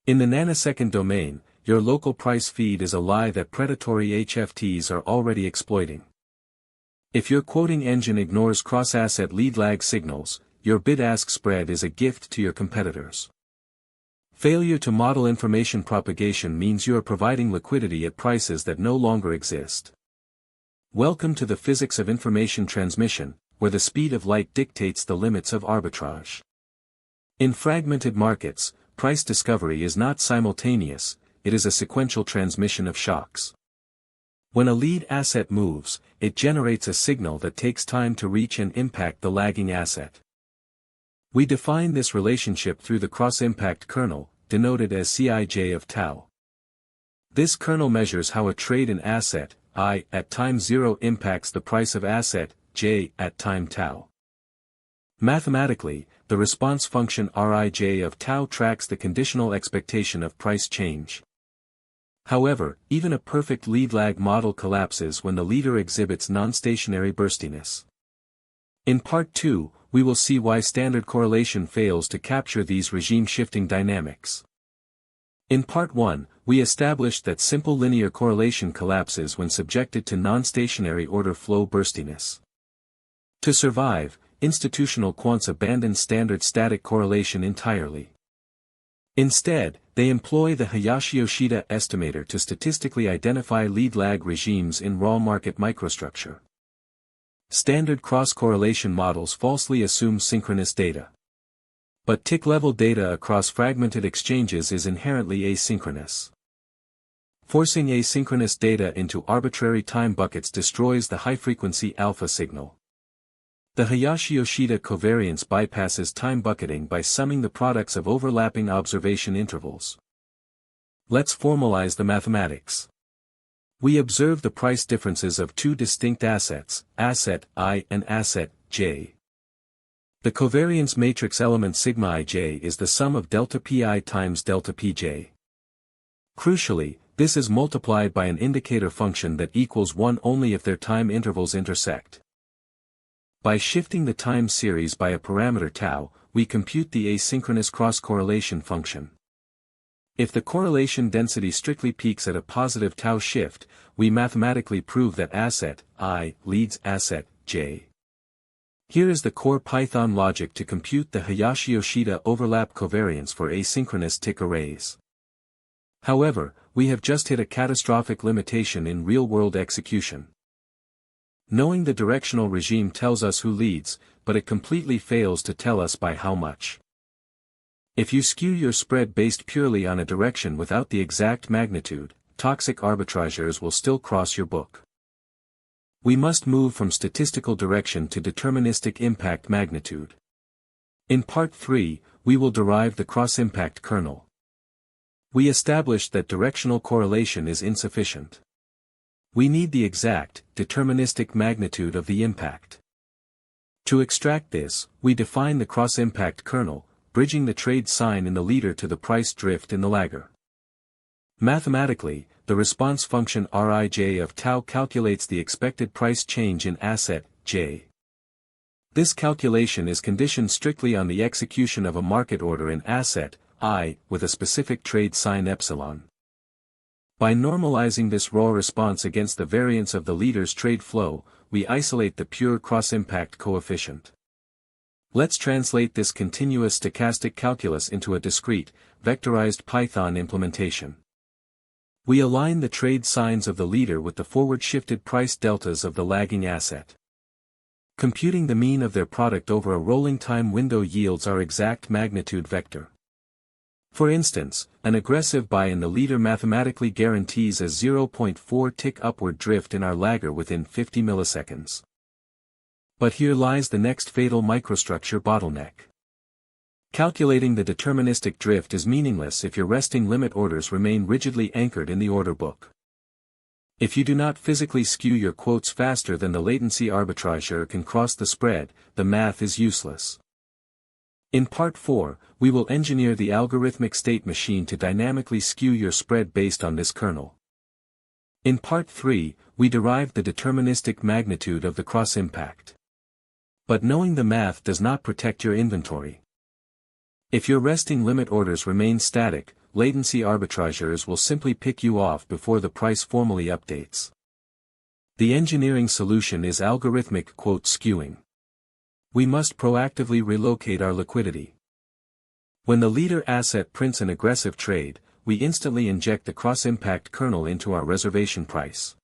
In the nanosecond domain, your local price feed is a lie that predatory HFTs are already exploiting. If your quoting engine ignores cross-asset lead-lag signals, your bid-ask spread is a gift to your competitors. Failure to model information propagation means you are providing liquidity at prices that no longer exist. Welcome to the physics of information transmission, where the speed of light dictates the limits of arbitrage. In fragmented markets, price discovery is not simultaneous, it is a sequential transmission of shocks. When a lead asset moves, it generates a signal that takes time to reach and impact the lagging asset. We define this relationship through the cross-impact kernel, denoted as Cij of tau. This kernel measures how a trade in asset, I, at time 0 impacts the price of asset, j, at time tau. Mathematically, the response function Rij of tau tracks the conditional expectation of price change. However, even a perfect lead-lag model collapses when the leader exhibits non-stationary burstiness. In Part 2, we will see why standard correlation fails to capture these regime-shifting dynamics. In Part 1, we established that simple linear correlation collapses when subjected to non-stationary order flow burstiness. To survive, institutional quants abandon standard static correlation entirely. Instead, they employ the Hayashi-Yoshida estimator to statistically identify lead-lag regimes in raw market microstructure. Standard cross-correlation models falsely assume synchronous data. But tick-level data across fragmented exchanges is inherently asynchronous. Forcing asynchronous data into arbitrary time buckets destroys the high-frequency alpha signal. The Hayashi-Yoshida covariance bypasses time bucketing by summing the products of overlapping observation intervals. Let's formalize the mathematics. We observe the price differences of two distinct assets, asset I and asset j. The covariance matrix element sigma ij is the sum of delta pi times delta pj. Crucially, this is multiplied by an indicator function that equals 1 only if their time intervals intersect. By shifting the time series by a parameter tau, we compute the asynchronous cross-correlation function. If the correlation density strictly peaks at a positive tau shift, we mathematically prove that asset I leads asset j. Here is the core Python logic to compute the Hayashi-Yoshida overlap covariance for asynchronous tick arrays. However, we have just hit a catastrophic limitation in real-world execution. Knowing the directional regime tells us who leads, but it completely fails to tell us by how much. If you skew your spread based purely on a direction without the exact magnitude, toxic arbitrageurs will still cross your book. We must move from statistical direction to deterministic impact magnitude. In Part 3, we will derive the cross-impact kernel. We established that directional correlation is insufficient. We need the exact, deterministic magnitude of the impact. To extract this, we define the cross-impact kernel, bridging the trade sign in the leader to the price drift in the lagger. Mathematically, the response function Rij of tau calculates the expected price change in asset j. This calculation is conditioned strictly on the execution of a market order in asset I with a specific trade sign epsilon. By normalizing this raw response against the variance of the leader's trade flow, we isolate the pure cross-impact coefficient. Let's translate this continuous stochastic calculus into a discrete, vectorized Python implementation. We align the trade signs of the leader with the forward-shifted price deltas of the lagging asset. Computing the mean of their product over a rolling time window yields our exact magnitude vector. For instance, an aggressive buy in the leader mathematically guarantees a 0.4 tick upward drift in our lagger within 50 milliseconds. But here lies the next fatal microstructure bottleneck. Calculating the deterministic drift is meaningless if your resting limit orders remain rigidly anchored in the order book. If you do not physically skew your quotes faster than the latency arbitrageur can cross the spread, the math is useless. In Part 4, we will engineer the algorithmic state machine to dynamically skew your spread based on this kernel. In Part 3, we derived the deterministic magnitude of the cross-impact. But knowing the math does not protect your inventory. If your resting limit orders remain static, latency arbitrageurs will simply pick you off before the price formally updates. The engineering solution is algorithmic skewing. We must proactively relocate our liquidity. When the leader asset prints an aggressive trade, we instantly inject the cross-impact kernel into our reservation price.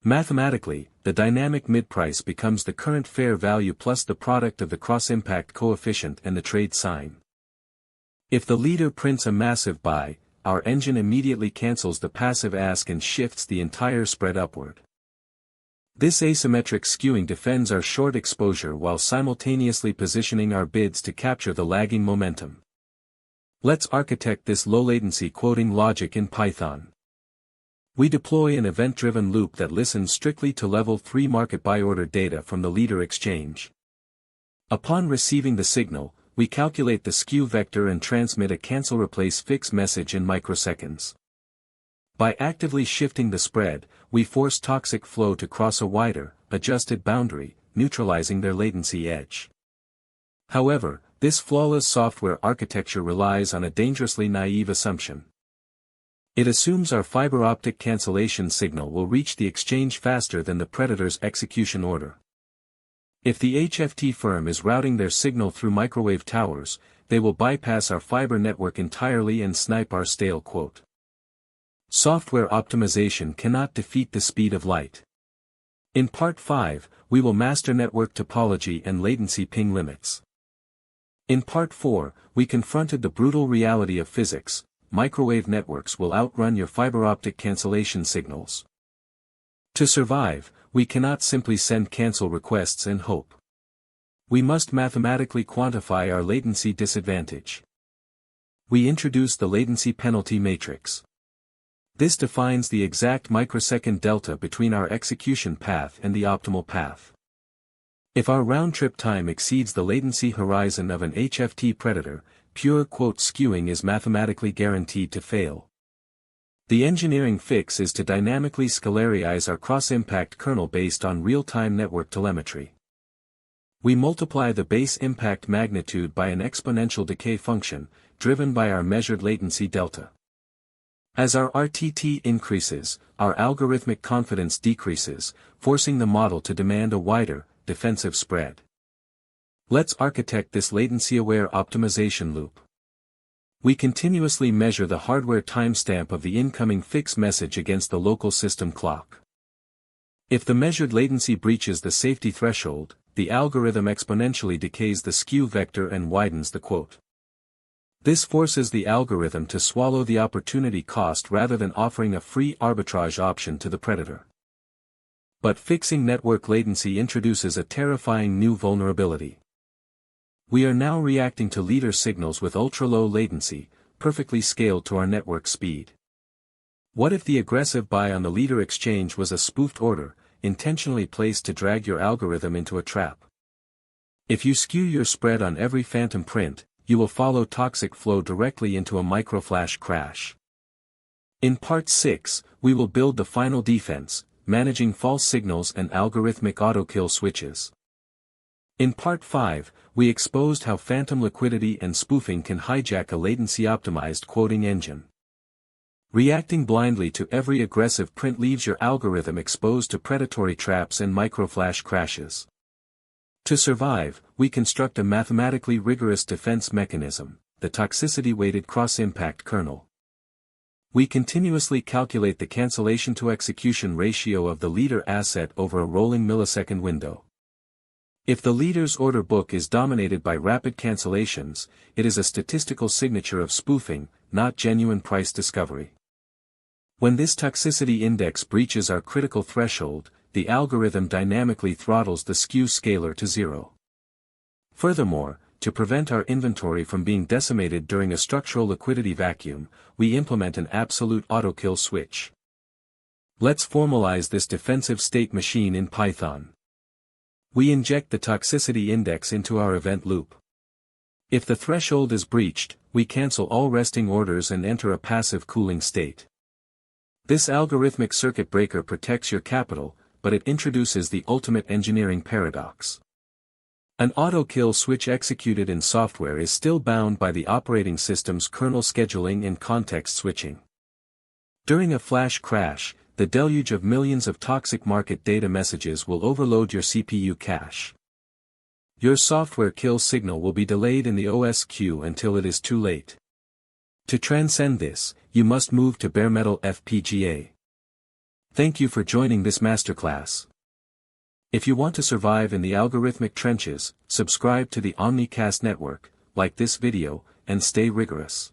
Mathematically, the dynamic mid-price becomes the current fair value plus the product of the cross-impact coefficient and the trade sign. If the leader prints a massive buy, our engine immediately cancels the passive ask and shifts the entire spread upward. This asymmetric skewing defends our short exposure while simultaneously positioning our bids to capture the lagging momentum. Let's architect this low-latency quoting logic in Python. We deploy an event-driven loop that listens strictly to level 3 market buy order data from the leader exchange. Upon receiving the signal, we calculate the skew vector and transmit a cancel-replace-fix message in microseconds. By actively shifting the spread, we force toxic flow to cross a wider, adjusted boundary, neutralizing their latency edge. However, this flawless software architecture relies on a dangerously naive assumption. It assumes our fiber-optic cancellation signal will reach the exchange faster than the predator's execution order. If the HFT firm is routing their signal through microwave towers, they will bypass our fiber network entirely and snipe our stale quote. Software optimization cannot defeat the speed of light. In Part 5, we will master network topology and latency ping limits. In Part 4, we confronted the brutal reality of physics: microwave networks will outrun your fiber-optic cancellation signals. To survive, we cannot simply send cancel requests and hope. We must mathematically quantify our latency disadvantage. We introduce the latency penalty matrix. This defines the exact microsecond delta between our execution path and the optimal path. If our round-trip time exceeds the latency horizon of an HFT predator, pure skewing is mathematically guaranteed to fail. The engineering fix is to dynamically scalarize our cross-impact kernel based on real-time network telemetry. We multiply the base impact magnitude by an exponential decay function, driven by our measured latency delta. As our RTT increases, our algorithmic confidence decreases, forcing the model to demand a wider, defensive spread. Let's architect this latency-aware optimization loop. We continuously measure the hardware timestamp of the incoming fix message against the local system clock. If the measured latency breaches the safety threshold, the algorithm exponentially decays the skew vector and widens the quote. This forces the algorithm to swallow the opportunity cost rather than offering a free arbitrage option to the predator. But fixing network latency introduces a terrifying new vulnerability. We are now reacting to leader signals with ultra-low latency, perfectly scaled to our network speed. What if the aggressive buy on the leader exchange was a spoofed order, intentionally placed to drag your algorithm into a trap? If you skew your spread on every phantom print, you will follow toxic flow directly into a microflash crash. In Part 6, we will build the final defense, managing false signals and algorithmic autokill switches. In Part 5, we exposed how phantom liquidity and spoofing can hijack a latency-optimized quoting engine. Reacting blindly to every aggressive print leaves your algorithm exposed to predatory traps and microflash crashes. To survive, we construct a mathematically rigorous defense mechanism, the Toxicity-Weighted Cross-Impact Kernel. We continuously calculate the cancellation-to-execution ratio of the leader asset over a rolling millisecond window. If the leader's order book is dominated by rapid cancellations, it is a statistical signature of spoofing, not genuine price discovery. When this toxicity index breaches our critical threshold, the algorithm dynamically throttles the skew scalar to 0. Furthermore, to prevent our inventory from being decimated during a structural liquidity vacuum, we implement an absolute autokill switch. Let's formalize this defensive state machine in Python. We inject the toxicity index into our event loop. If the threshold is breached, we cancel all resting orders and enter a passive cooling state. This algorithmic circuit breaker protects your capital, but it introduces the ultimate engineering paradox. An auto-kill switch executed in software is still bound by the operating system's kernel scheduling and context switching. During a flash crash, the deluge of millions of toxic market data messages will overload your CPU cache. Your software kill signal will be delayed in the OS queue until it is too late. To transcend this, you must move to bare metal FPGA. Thank you for joining this masterclass. If you want to survive in the algorithmic trenches, subscribe to the Omnicast network, like this video, and stay rigorous.